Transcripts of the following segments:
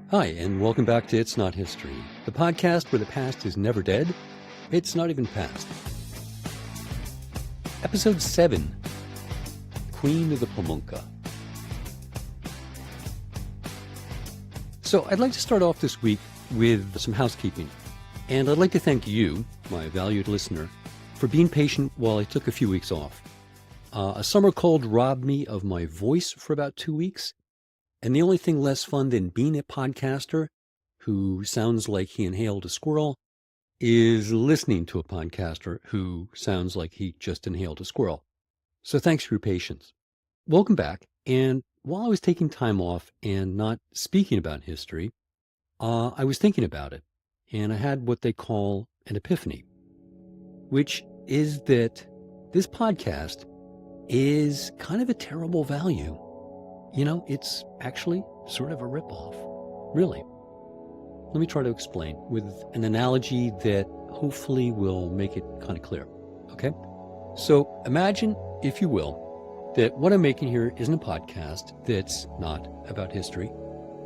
Hi, and welcome back to It's Not History, the podcast where the past is never dead. It's not even past. Episode 7, Queen of the Pamunkey. So I'd like to start off this week with some housekeeping. And I'd like to thank you, my valued listener, for being patient while I took a few weeks off. A summer cold robbed me of my voice for about 2 weeks. And the only thing less fun than being a podcaster who sounds like he inhaled a squirrel is listening to a podcaster who sounds like he just inhaled a squirrel. So thanks for your patience. Welcome back. And while I was taking time off and not speaking about history, I was thinking about it. And I had what they call an epiphany, which is that this podcast is kind of a terrible value. You know, it's actually sort of a ripoff, really. Let me try to explain with an analogy that hopefully will make it kind of clear, okay? So imagine, if you will, that what I'm making here isn't a podcast that's not about history,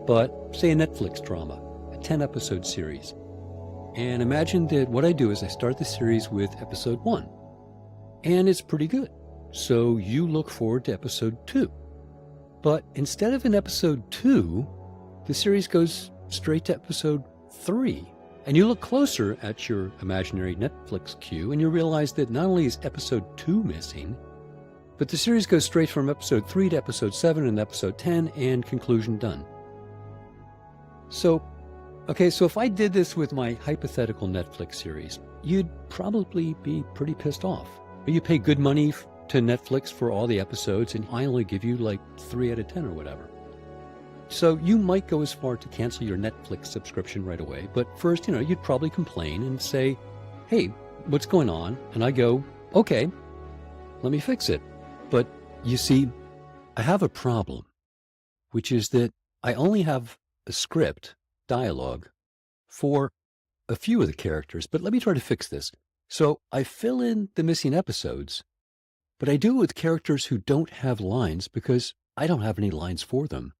but say a Netflix drama, a 10-episode series. And imagine that what I do is I start the series with episode 1, and it's pretty good. So you look forward to episode 2. But instead of in episode 2, the series goes straight to episode 3. And you look closer at your imaginary Netflix queue and you realize that not only is episode 2 missing, but the series goes straight from episode 3 to episode 7 and episode 10 and conclusion done. So if I did this with my hypothetical Netflix series, you'd probably be pretty pissed off. You pay good money to Netflix for all the episodes, and I only give you like 3 out of 10 or whatever. So you might go as far to cancel your Netflix subscription right away, but first, you'd probably complain and say, hey, what's going on? And I go, okay, let me fix it. But you see, I have a problem, which is that I only have a script, dialogue, for a few of the characters, but let me try to fix this. So I fill in the missing episodes, but I do it with characters who don't have lines because I don't have any lines for them.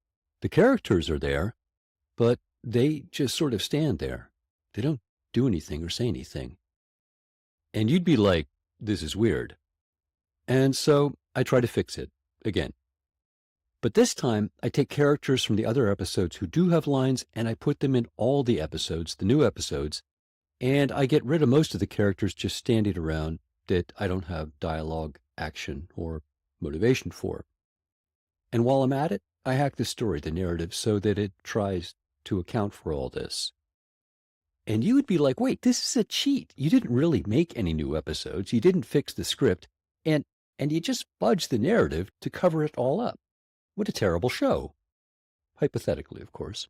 The characters are there, but they just sort of stand there. They don't do anything or say anything. And you'd be like, this is weird. And so I try to fix it again. But this time I take characters from the other episodes who do have lines and I put them in all the episodes, the new episodes, and I get rid of most of the characters just standing around that I don't have dialogue, action, or motivation for. And while I'm at it, I hack the story, the narrative, so that it tries to account for all this. And you would be like, wait, this is a cheat. You didn't really make any new episodes. You didn't fix the script, and you just fudged the narrative to cover it all up. What a terrible show. Hypothetically, of course.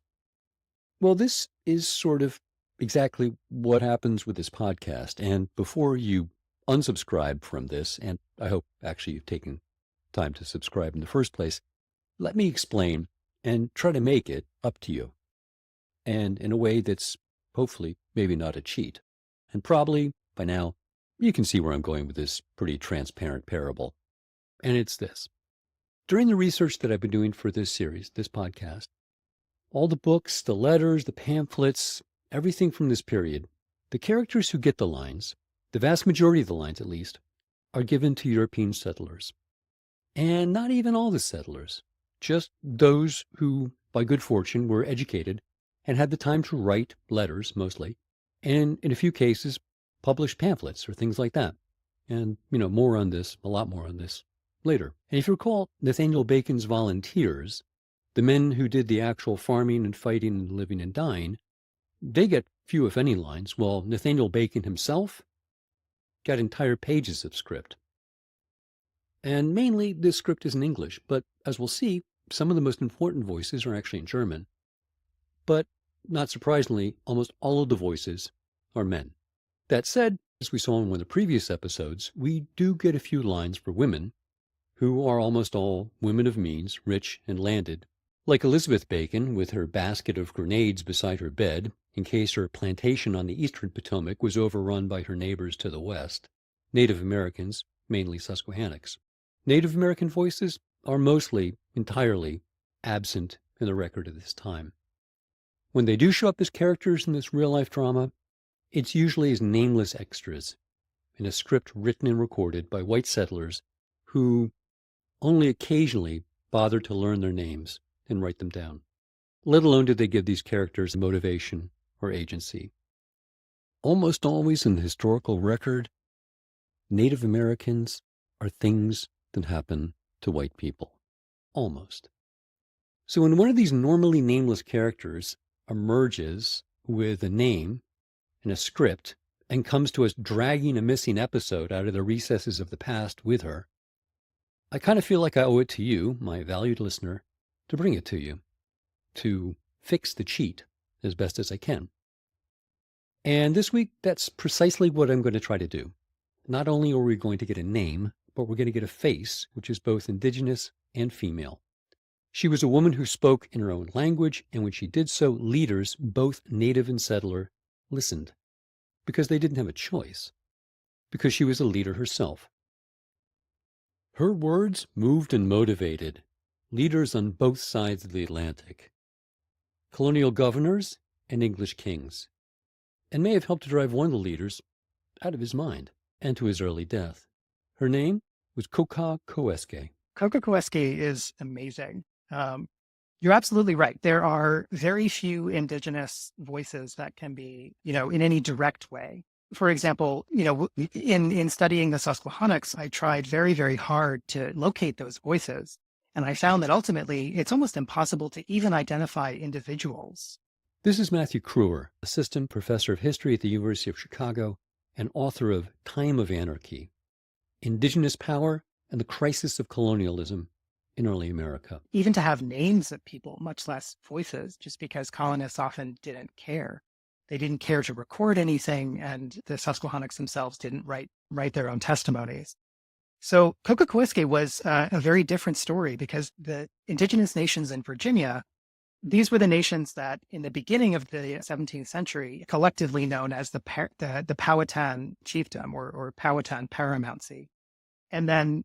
Well, this is sort of exactly what happens with this podcast. And before you unsubscribe from this, and I hope actually you've taken time to subscribe in the first place, let me explain and try to make it up to you. And in a way that's hopefully maybe not a cheat. And probably by now you can see where I'm going with this pretty transparent parable. And it's this. During the research that I've been doing for this series, this podcast, all the books, the letters, the pamphlets, everything from this period, the characters who get the lines, the vast majority of the lines at least, are given to European settlers. And not even all the settlers, just those who, by good fortune, were educated and had the time to write letters, mostly, and in a few cases, publish pamphlets or things like that. And, more on this, a lot more on this later. And if you recall Nathaniel Bacon's volunteers, the men who did the actual farming and fighting and living and dying, they get few, if any, lines, while Nathaniel Bacon himself got entire pages of script. And mainly this script is in English, but as we'll see, some of the most important voices are actually in German. But not surprisingly, almost all of the voices are men. That said, as we saw in one of the previous episodes, we do get a few lines for women, who are almost all women of means, rich and landed, like Elizabeth Bacon with her basket of grenades beside her bed, in case her plantation on the eastern Potomac was overrun by her neighbors to the west, Native Americans, mainly Susquehannocks. Native American voices are mostly, entirely absent in the record of this time. When they do show up as characters in this real-life drama, it's usually as nameless extras in a script written and recorded by white settlers who only occasionally bothered to learn their names and write them down, let alone did they give these characters motivation or agency. Almost always in the historical record, Native Americans are things that happen to white people. Almost. So when one of these normally nameless characters emerges with a name and a script and comes to us dragging a missing episode out of the recesses of the past with her, I kind of feel like I owe it to you, my valued listener, to bring it to you, to fix the cheat as best as I can. And this week, that's precisely what I'm going to try to do. Not only are we going to get a name, but we're going to get a face, which is both indigenous and female. She was a woman who spoke in her own language, and when she did so, leaders, both native and settler, listened, because they didn't have a choice, because she was a leader herself. Her words moved and motivated leaders on both sides of the Atlantic, colonial governors and English kings, and may have helped to drive one of the leaders out of his mind and to his early death. Her name was Cockacoeske. Cockacoeske is amazing. You're absolutely right. There are very few indigenous voices that can be, in any direct way. For example, in studying the Susquehannocks, I tried very, very hard to locate those voices. And I found that ultimately it's almost impossible to even identify individuals. This is Matthew Kruer, assistant professor of history at the University of Chicago and author of Time of Anarchy, Indigenous Power and the Crisis of Colonialism in Early America. Even to have names of people, much less voices, just because colonists often didn't care. They didn't care to record anything, and the Susquehannocks themselves didn't write their own testimonies. So Cockacoeske was a very different story because the indigenous nations in Virginia, these were the nations that in the beginning of the 17th century, collectively known as the Powhatan chiefdom or Powhatan paramountcy. And then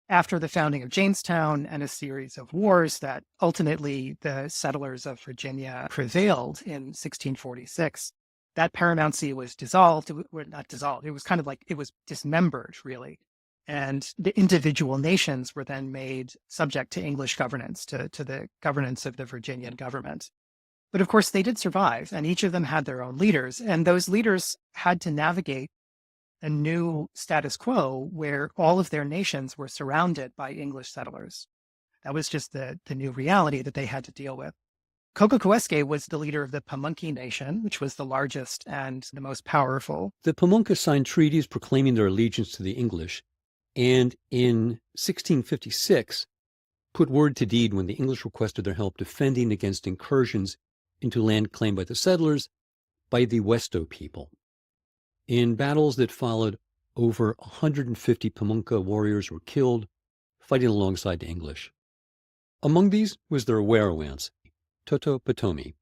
after the founding of Jamestown and a series of wars that ultimately the settlers of Virginia prevailed in 1646, that paramountcy was dissolved. Not dissolved. It was kind of like it was dismembered, really. And the individual nations were then made subject to English governance, to the governance of the Virginian government. But of course, they did survive, and each of them had their own leaders. And those leaders had to navigate a new status quo where all of their nations were surrounded by English settlers. That was just the new reality that they had to deal with. Cockacoeske was the leader of the Pamunkey Nation, which was the largest and the most powerful. The Pamunkey signed treaties proclaiming their allegiance to the English, and in 1656 put word to deed when the English requested their help defending against incursions into land claimed by the settlers by the Westo people. In battles that followed, over 150 Pamunkey warriors were killed, fighting alongside the English. Among these was the Werowance, Toto Potomi.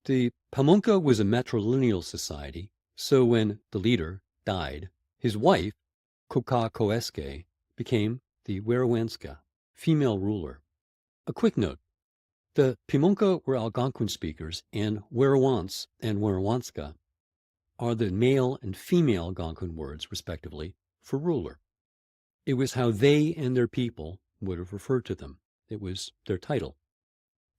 The Pamunkey was a matrilineal society, so when the leader died, his wife, Cockacoeske, became the Werowanska, female ruler. A quick note. The Pamunkey were Algonquin speakers, and Werowance and Werowanska are the male and female Algonquin words, respectively, for ruler. It was how they and their people would have referred to them. It was their title.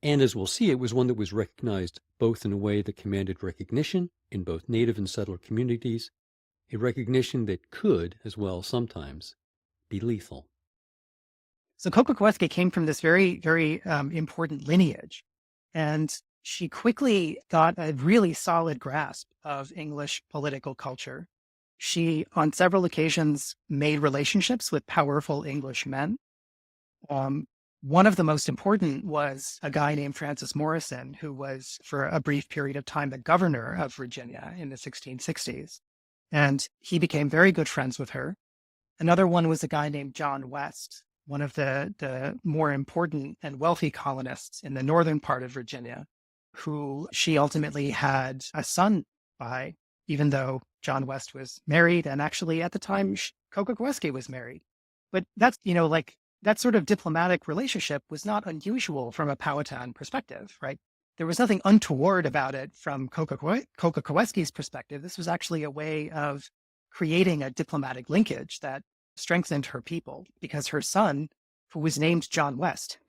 And as we'll see, it was one that was recognized both in a way that commanded recognition in both native and settler communities, a recognition that could, as well sometimes, be lethal. So Cockacoeske came from this very, very important lineage. And she quickly got a really solid grasp of English political culture. She, on several occasions, made relationships with powerful English men. One of the most important was a guy named Francis Morrison, who was, for a brief period of time, the governor of Virginia in the 1660s. And he became very good friends with her. Another one was a guy named John West, one of the more important and wealthy colonists in the northern part of Virginia, who she ultimately had a son by, even though John West was married. And actually, at the time, Cockacoeske was married. But that's, that sort of diplomatic relationship was not unusual from a Powhatan perspective, right? There was nothing untoward about it from Cockacoeske's perspective. This was actually a way of creating a diplomatic linkage that strengthened her people because her son, who was named John West,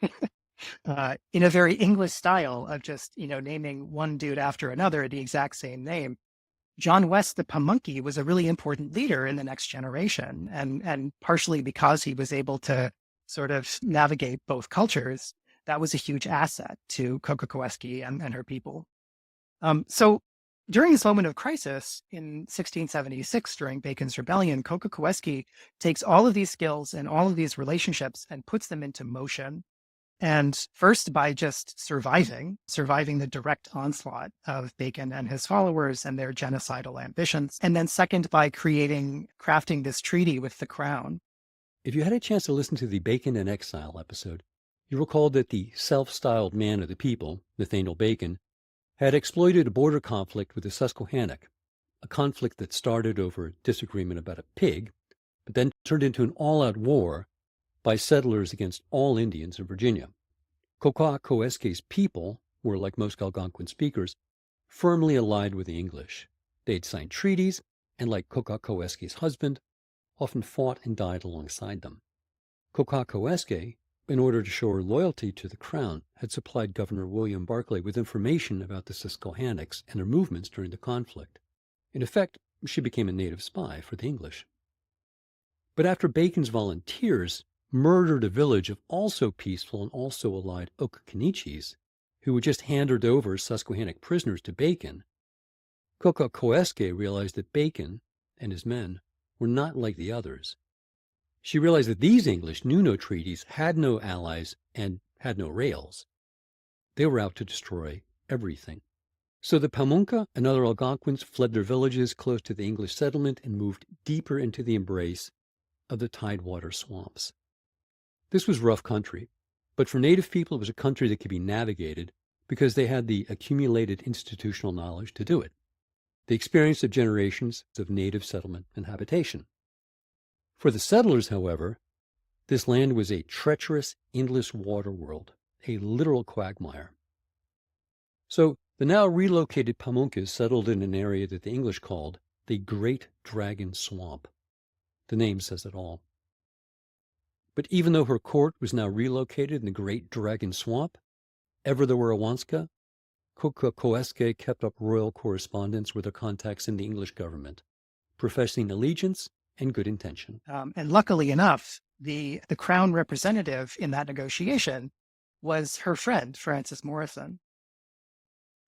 in a very English style of just, naming one dude after another, the exact same name. John West, the Pamunkey, was a really important leader in the next generation. And partially because he was able to sort of navigate both cultures, that was a huge asset to Cockacoeske and her people. So during this moment of crisis in 1676, during Bacon's Rebellion, Cockacoeske takes all of these skills and all of these relationships and puts them into motion. And first by just surviving the direct onslaught of Bacon and his followers and their genocidal ambitions. And then second by crafting this treaty with the crown. If you had a chance to listen to the Bacon in Exile episode, you recall that the self-styled man of the people, Nathaniel Bacon, had exploited a border conflict with the Susquehannock, a conflict that started over disagreement about a pig, but then turned into an all-out war by settlers against all Indians in Virginia. Cockacoeske's people were, like most Algonquin speakers, firmly allied with the English. They had signed treaties, and like Cockacoeske's husband, often fought and died alongside them. Cockacoeske, in order to show her loyalty to the crown, had supplied Governor William Barclay with information about the Susquehannocks and their movements during the conflict. In effect, she became a native spy for the English. But after Bacon's volunteers murdered a village of also peaceful and also allied Occaconechees, who had just handed over Susquehannock prisoners to Bacon, Cockacoeske realized that Bacon and his men were not like the others. She realized that these English knew no treaties, had no allies, and had no rails. They were out to destroy everything. So the Pamunkey and other Algonquins fled their villages close to the English settlement and moved deeper into the embrace of the tidewater swamps. This was rough country, but for native people it was a country that could be navigated because they had the accumulated institutional knowledge to do it, the experience of generations of native settlement and habitation. For the settlers, however, this land was a treacherous, endless water world, a literal quagmire. So the now relocated Pamunkeys settled in an area that the English called the Great Dragon Swamp. The name says it all. But even though her court was now relocated in the Great Dragon Swamp, ever the Warawanska, Cockacoeske kept up royal correspondence with her contacts in the English government, professing allegiance and good intention. And luckily enough, the crown representative in that negotiation was her friend, Francis Morrison.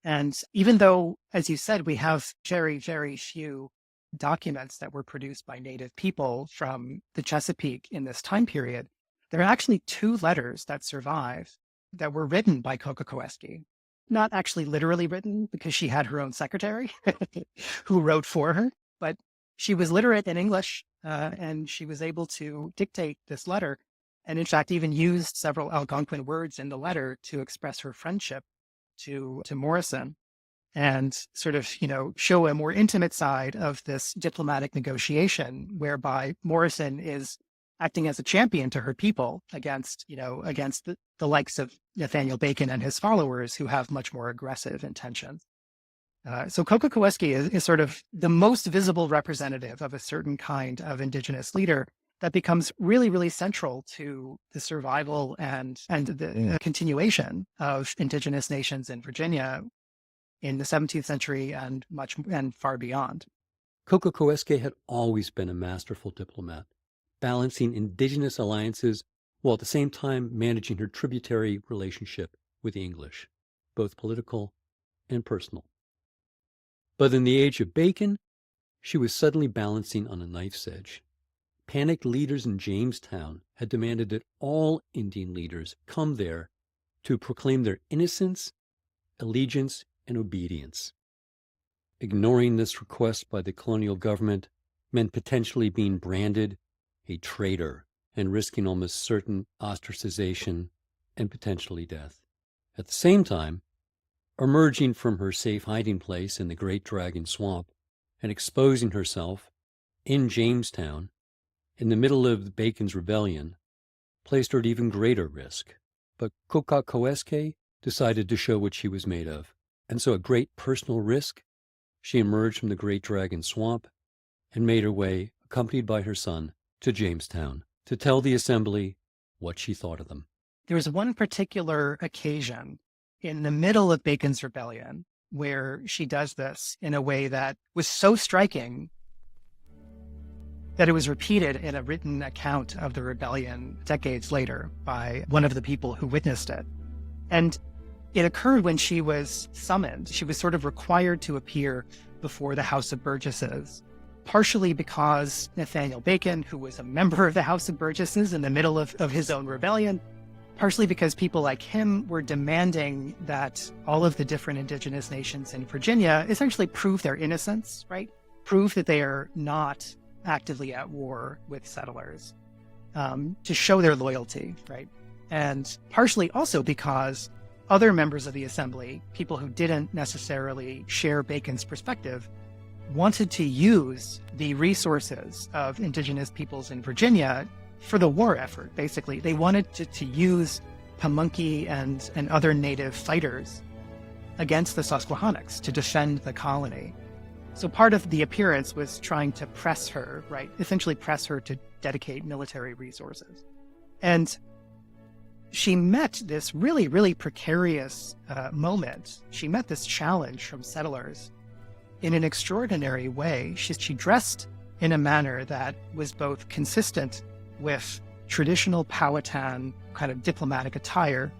And even though, as you said, we have very, very few documents that were produced by native people from the Chesapeake in this time period, there are actually 2 letters that survive that were written by Cockacoeske. Not actually literally written because she had her own secretary who wrote for her, but she was literate in English and she was able to dictate this letter and in fact even used several Algonquin words in the letter to express her friendship to Morrison and sort of, show a more intimate side of this diplomatic negotiation whereby Morrison is acting as a champion to her people against the likes of Nathaniel Bacon and his followers who have much more aggressive intentions. So Cockacoeske is sort of the most visible representative of a certain kind of indigenous leader that becomes really, really central to the survival and the continuation of indigenous nations in Virginia in the 17th century and far beyond. Cockacoeske had always been a masterful diplomat, balancing indigenous alliances while at the same time managing her tributary relationship with the English, both political and personal. But in the age of Bacon, she was suddenly balancing on a knife's edge. Panicked leaders in Jamestown had demanded that all Indian leaders come there to proclaim their innocence, allegiance, and obedience. Ignoring this request by the colonial government meant potentially being branded a traitor and risking almost certain ostracization and potentially death. At the same time, emerging from her safe hiding place in the Great Dragon Swamp and exposing herself in Jamestown in the middle of Bacon's rebellion placed her at even greater risk. But Cockacoeske decided to show what she was made of. And so at great personal risk, she emerged from the Great Dragon Swamp and made her way, accompanied by her son, to Jamestown to tell the assembly what she thought of them. There was one particular occasion in the middle of Bacon's rebellion where she does this in a way that was so striking that it was repeated in a written account of the rebellion decades later by one of the people who witnessed it. And it occurred when she was summoned. She was sort of required to appear before the House of Burgesses, partially because Nathaniel Bacon, who was a member of the House of Burgesses in the middle of his own rebellion, partially because people like him were demanding that all of the different indigenous nations in Virginia essentially prove their innocence, right? Prove that they are not actively at war with settlers, to show their loyalty, right? And partially also because other members of the assembly, people who didn't necessarily share Bacon's perspective, wanted to use the resources of indigenous peoples in Virginia for the war effort, basically. They wanted to use Pamunkey and other native fighters against the Susquehannocks to defend the colony. So part of the appearance was trying to press her, right? Essentially press her to dedicate military resources. And she met this really, really precarious moment. She met this challenge from settlers in an extraordinary way. She dressed in a manner that was both consistent with traditional Powhatan kind of diplomatic attire,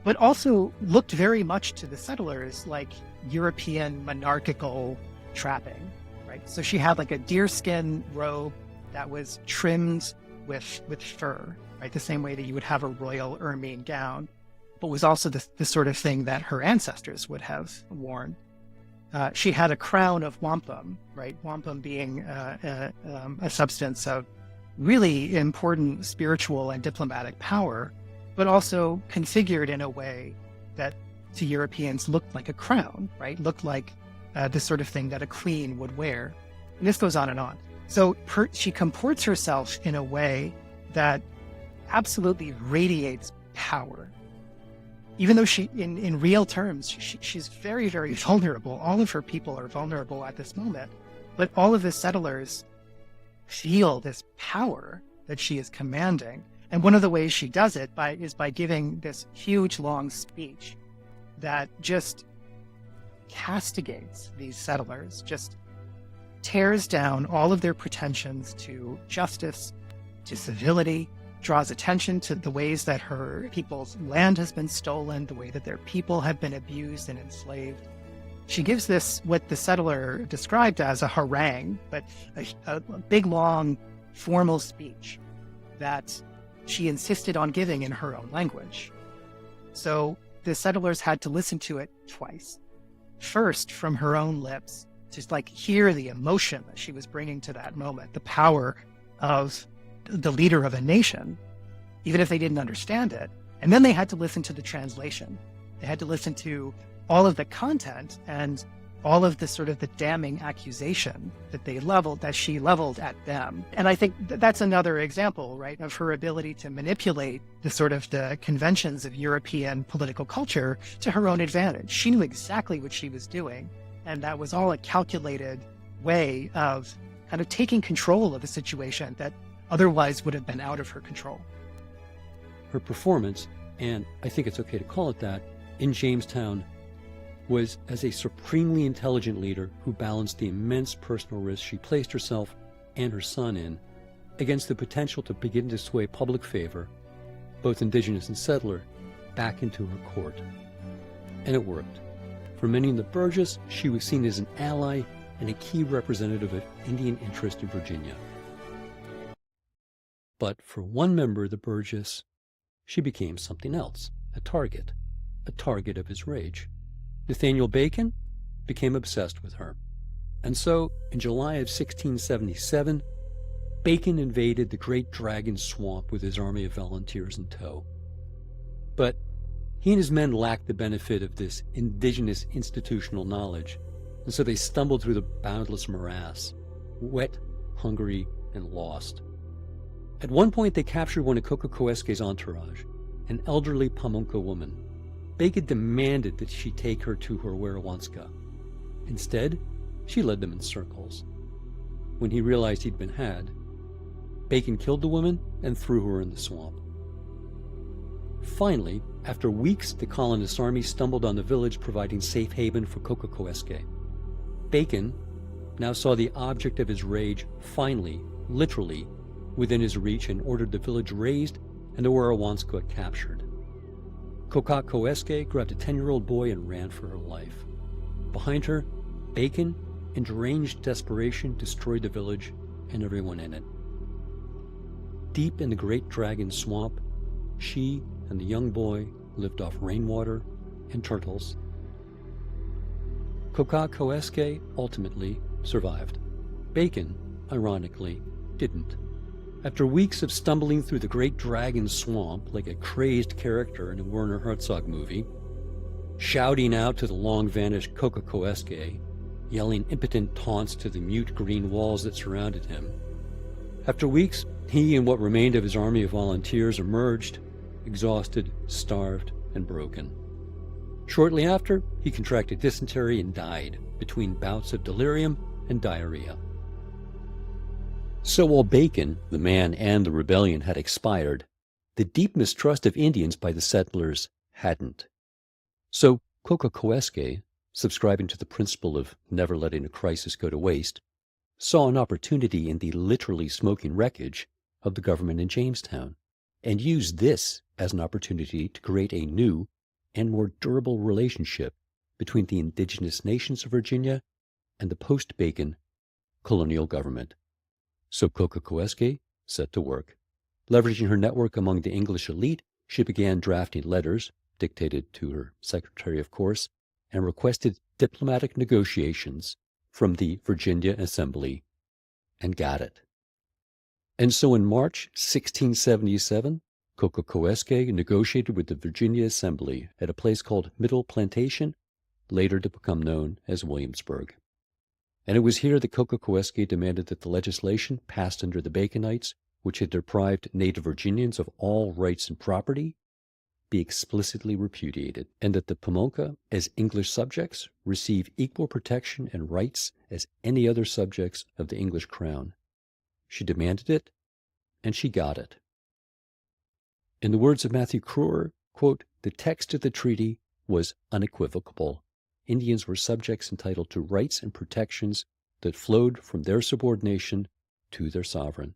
but also looked very much to the settlers like European monarchical trapping, right? So she had like a deerskin robe that was trimmed with fur, right? The same way that you would have a royal ermine gown, but was also the sort of thing that her ancestors would have worn. She had a crown of wampum, right? Wampum being a substance of really important spiritual and diplomatic power, but also configured in a way that to Europeans looked like a crown, right? Looked like the sort of thing that a queen would wear. And this goes on and on. So she comports herself in a way that absolutely radiates power. Even though she, in real terms, she's very, very vulnerable. All of her people are vulnerable at this moment. But all of the settlers feel this power that she is commanding. And one of the ways she does it is by giving this huge, long speech that just castigates these settlers, just tears down all of their pretensions to justice, to civility, draws attention to the ways that her people's land has been stolen, the way that their people have been abused and enslaved. She gives this, what the settler described as a harangue, but a big, long, formal speech that she insisted on giving in her own language. So the settlers had to listen to it twice. First, from her own lips, to like hear the emotion that she was bringing to that moment, the power of the leader of a nation, even if they didn't understand it. And then they had to listen to the translation. They had to listen to all of the content and all of the sort of the damning accusation that she leveled at them. And I think that's another example, right, of her ability to manipulate the conventions of European political culture to her own advantage. She knew exactly what she was doing. And that was all a calculated way of kind of taking control of a situation that otherwise would have been out of her control. Her performance, and I think it's okay to call it that, in Jamestown was as a supremely intelligent leader who balanced the immense personal risk she placed herself and her son in against the potential to begin to sway public favor, both indigenous and settler, back into her court. And it worked. For many in the Burgess, she was seen as an ally and a key representative of Indian interest in Virginia. But for one member of the Burgess, she became something else, a target of his rage. Nathaniel Bacon became obsessed with her. And so, in July of 1677, Bacon invaded the Great Dragon Swamp with his army of volunteers in tow. But he and his men lacked the benefit of this indigenous institutional knowledge, and so they stumbled through the boundless morass, wet, hungry, and lost. At one point, they captured one of Cockacoeske's entourage, an elderly Pamunkey woman. Bacon demanded that she take her to her Werowanska. Instead, she led them in circles. When he realized he'd been had, Bacon killed the woman and threw her in the swamp. Finally, after weeks, the colonist army stumbled on the village providing safe haven for Cockacoeske. Bacon now saw the object of his rage finally, literally, within his reach and ordered the village razed and the Werowanska captured. Cockacoeske grabbed a 10-year-old boy and ran for her life. Behind her, Bacon, in deranged desperation, destroyed the village and everyone in it. Deep in the Great Dragon Swamp, she and the young boy lived off rainwater and turtles. Cockacoeske ultimately survived. Bacon, ironically, didn't. After weeks of stumbling through the Great Dragon Swamp like a crazed character in a Werner Herzog movie, shouting out to the long-vanished Cockacoeske, yelling impotent taunts to the mute green walls that surrounded him. After weeks, he and what remained of his army of volunteers emerged, exhausted, starved, and broken. Shortly after, he contracted dysentery and died between bouts of delirium and diarrhea. So while Bacon, the man, and the rebellion had expired, the deep mistrust of Indians by the settlers hadn't. So Cockacoeske, subscribing to the principle of never letting a crisis go to waste, saw an opportunity in the literally smoking wreckage of the government in Jamestown, and used this as an opportunity to create a new and more durable relationship between the indigenous nations of Virginia and the post-Bacon colonial government. So Cockacoeske set to work. Leveraging her network among the English elite, she began drafting letters, dictated to her secretary, of course, and requested diplomatic negotiations from the Virginia Assembly, and got it. And so in March 1677, Cockacoeske negotiated with the Virginia Assembly at a place called Middle Plantation, later to become known as Williamsburg. And it was here that Cockacoeske demanded that the legislation passed under the Baconites, which had deprived native Virginians of all rights and property, be explicitly repudiated, and that the Pamunkey, as English subjects, receive equal protection and rights as any other subjects of the English crown. She demanded it, and she got it. In the words of Matthew Cruer, quote, "The text of the treaty was unequivocal. Indians were subjects entitled to rights and protections that flowed from their subordination to their sovereign."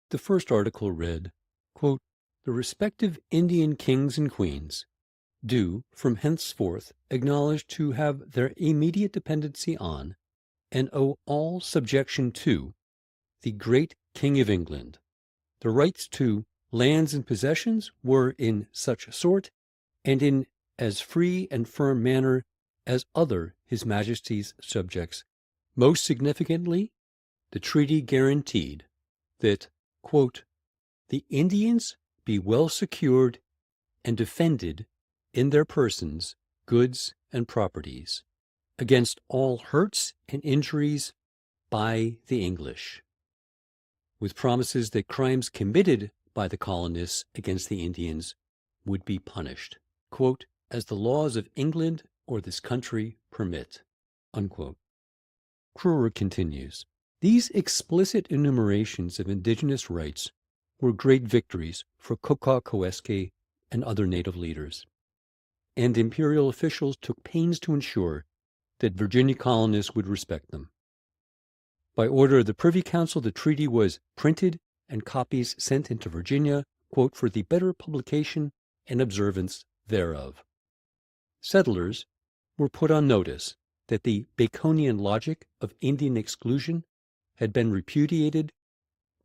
The first article read, quote, "The respective Indian kings and queens do from henceforth acknowledge to have their immediate dependency on, and owe all subjection to, the great King of England. The rights to lands and possessions were in such sort, and in as free and firm manner as other His Majesty's subjects. Most significantly, the treaty guaranteed that, quote, the Indians be well secured and defended in their persons, goods, and properties, against all hurts and injuries by the English, with promises that crimes committed by the colonists against the Indians would be punished, quote, as the laws of England or this country permit, unquote." Cruer continues, "These explicit enumerations of indigenous rights were great victories for Cockacoeske and other native leaders, and imperial officials took pains to ensure that Virginia colonists would respect them. By order of the Privy Council, the treaty was printed and copies sent into Virginia, quote, for the better publication and observance thereof. Settlers were put on notice that the Baconian logic of Indian exclusion had been repudiated,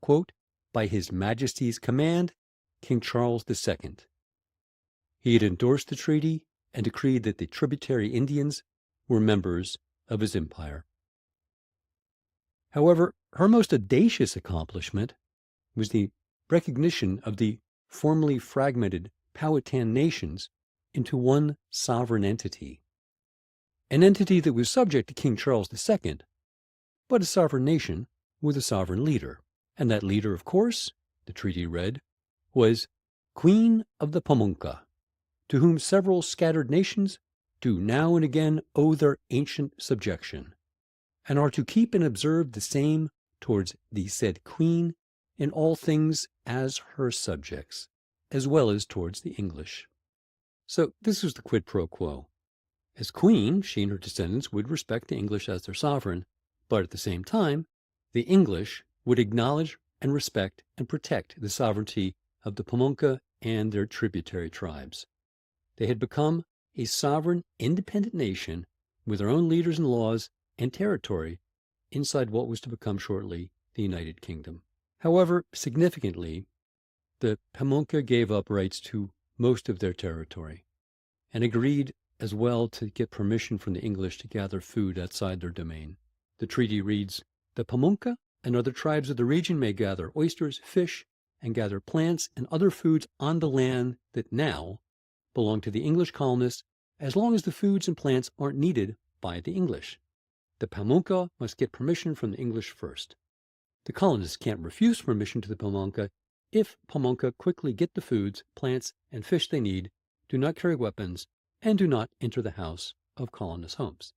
quote, by His Majesty's command, King Charles II. He had endorsed the treaty and decreed that the tributary Indians were members of his empire. However, her most audacious accomplishment was the recognition of the formerly fragmented Powhatan nations into one sovereign entity, an entity that was subject to King Charles II, but a sovereign nation with a sovereign leader. And that leader, of course, the treaty read, was Queen of the Pamunkey, to whom several scattered nations do now and again owe their ancient subjection, and are to keep and observe the same towards the said Queen in all things as her subjects, as well as towards the English. So this was the quid pro quo. As Queen, she and her descendants would respect the English as their sovereign, but at the same time, the English would acknowledge and respect and protect the sovereignty of the Pamunkey and their tributary tribes. They had become a sovereign, independent nation with their own leaders and laws and territory inside what was to become shortly the United Kingdom. However, significantly, the Pamunkey gave up rights to most of their territory and agreed as well to get permission from the English to gather food outside their domain. The treaty reads, "The Pamunkey and other tribes of the region may gather oysters, fish, and gather plants and other foods on the land that now belong to the English colonists as long as the foods and plants aren't needed by the English. The Pamunkey must get permission from the English first. The colonists can't refuse permission to the Pamunkey if Pamunkey quickly get the foods, plants, and fish they need, do not carry weapons, and do not enter the house of colonist homes."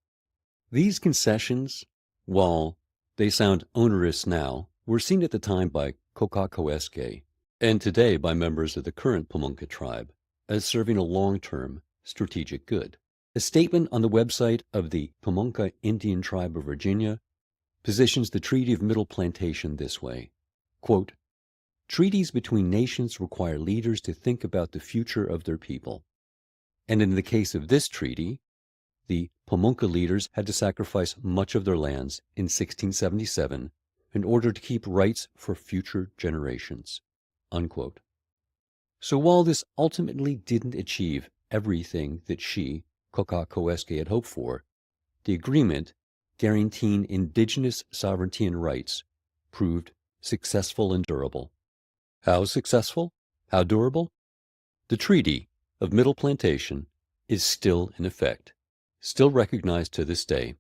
These concessions, while they sound onerous now, were seen at the time by Cockacoeske, and today by members of the current Pamunkey tribe, as serving a long-term strategic good. A statement on the website of the Pamunkey Indian Tribe of Virginia positions the Treaty of Middle Plantation this way, quote, "Treaties between nations require leaders to think about the future of their people. And in the case of this treaty, the Pamunkey leaders had to sacrifice much of their lands in 1677 in order to keep rights for future generations." Unquote. So while this ultimately didn't achieve everything that she, Cockacoeske, had hoped for, the agreement guaranteeing indigenous sovereignty and rights proved successful and durable. How successful? How durable? The Treaty of Middle Plantation is still in effect, still recognized to this day.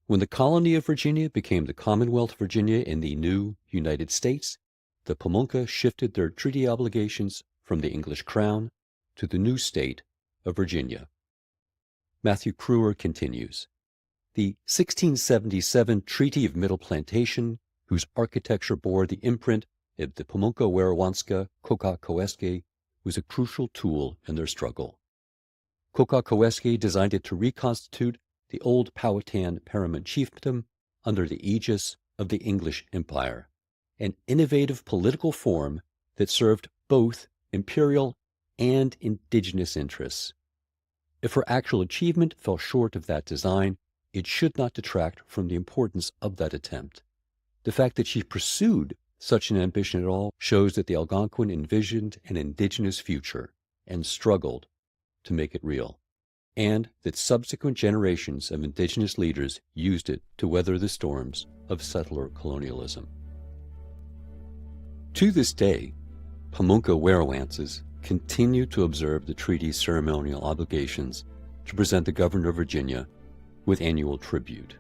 When the colony of Virginia became the Commonwealth of Virginia in the new United States, the Pamunkey shifted their treaty obligations from the English crown to the new state of Virginia. Matthew Crewer continues, "The 1677 Treaty of Middle Plantation, whose architecture bore the imprint of the Pamunkey Cockacoeske, was a crucial tool in their struggle. Cockacoeske designed it to reconstitute the old Powhatan Paramount chiefdom under the aegis of the English Empire, an innovative political form that served both imperial and indigenous interests. If her actual achievement fell short of that design, it should not detract from the importance of that attempt. The fact that she pursued such an ambition at all shows that the Algonquin envisioned an indigenous future and struggled to make it real, and that subsequent generations of indigenous leaders used it to weather the storms of settler colonialism." To this day, Pamunkey Werowances continue to observe the treaty's ceremonial obligations to present the governor of Virginia with annual tribute,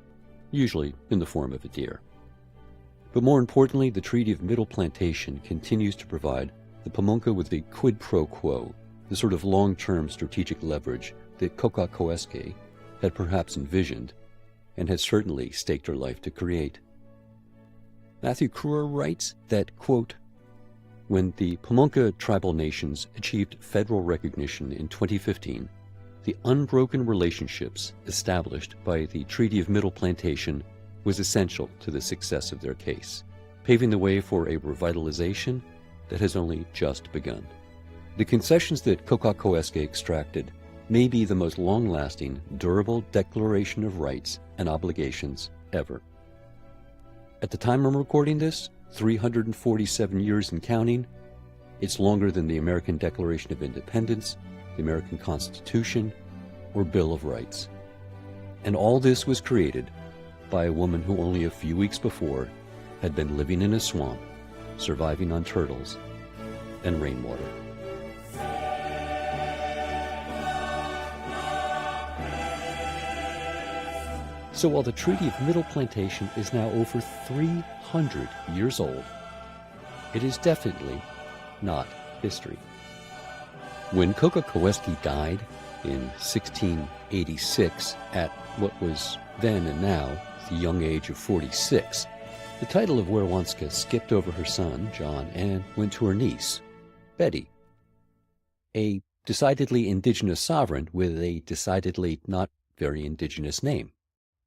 usually in the form of a deer. But more importantly, the Treaty of Middle Plantation continues to provide the Pamunkey with the quid pro quo, the sort of long-term strategic leverage that Cockacoeske had perhaps envisioned and had certainly staked her life to create. Matthew Crewer writes that, quote, "When the Pamunkey tribal nations achieved federal recognition in 2015, the unbroken relationships established by the Treaty of Middle Plantation was essential to the success of their case, paving the way for a revitalization that has only just begun. The concessions that Cockacoeske extracted may be the most long-lasting, durable declaration of rights and obligations ever. At the time I'm recording this, 347 years and counting, it's longer than the American Declaration of Independence, the American Constitution, or Bill of Rights. And all this was created by a woman who only a few weeks before had been living in a swamp, surviving on turtles and rainwater." So while the Treaty of Middle Plantation is now over 300 years old, it is definitely not history. When Cockacoeske died in 1686 at what was then and now the young age of 46, the title of Werwanska skipped over her son, John, and went to her niece, Betty, a decidedly indigenous sovereign with a decidedly not very indigenous name.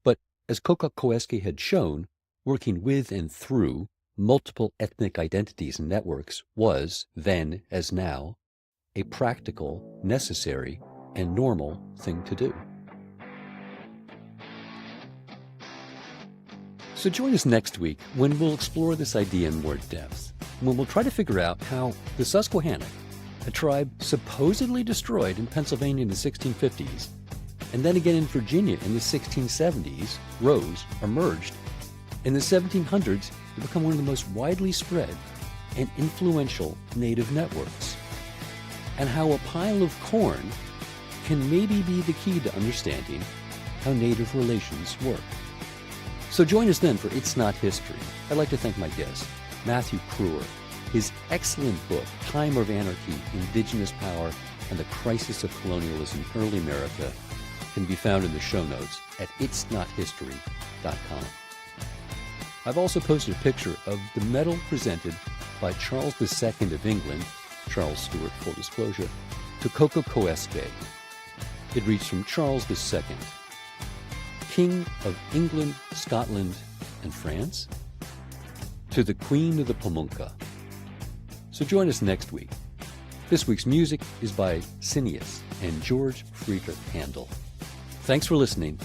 But as Cockacoeske had shown, working with and through multiple ethnic identities and networks was, then as now, a practical, necessary, and normal thing to do. So join us next week when we'll explore this idea in more depth, when we'll try to figure out how the Susquehannock, a tribe supposedly destroyed in Pennsylvania in the 1650s, and then again in Virginia in the 1670s, rose or merged in the 1700s to become one of the most widely spread and influential native networks, and how a pile of corn can maybe be the key to understanding how native relations work. So join us then for It's Not History. I'd like to thank my guest, Matthew Kruer. His excellent book, Time of Anarchy, Indigenous Power, and the Crisis of Colonialism in Early America, can be found in the show notes at itsnothistory.com. I've also posted a picture of the medal presented by Charles II of England, Charles Stuart, full disclosure, to Cockacoeske. It reads from Charles II, King of England, Scotland, and France, to the Queen of the Pamunkey. So join us next week. This week's music is by Cineas and George Friedrich Handel. Thanks for listening.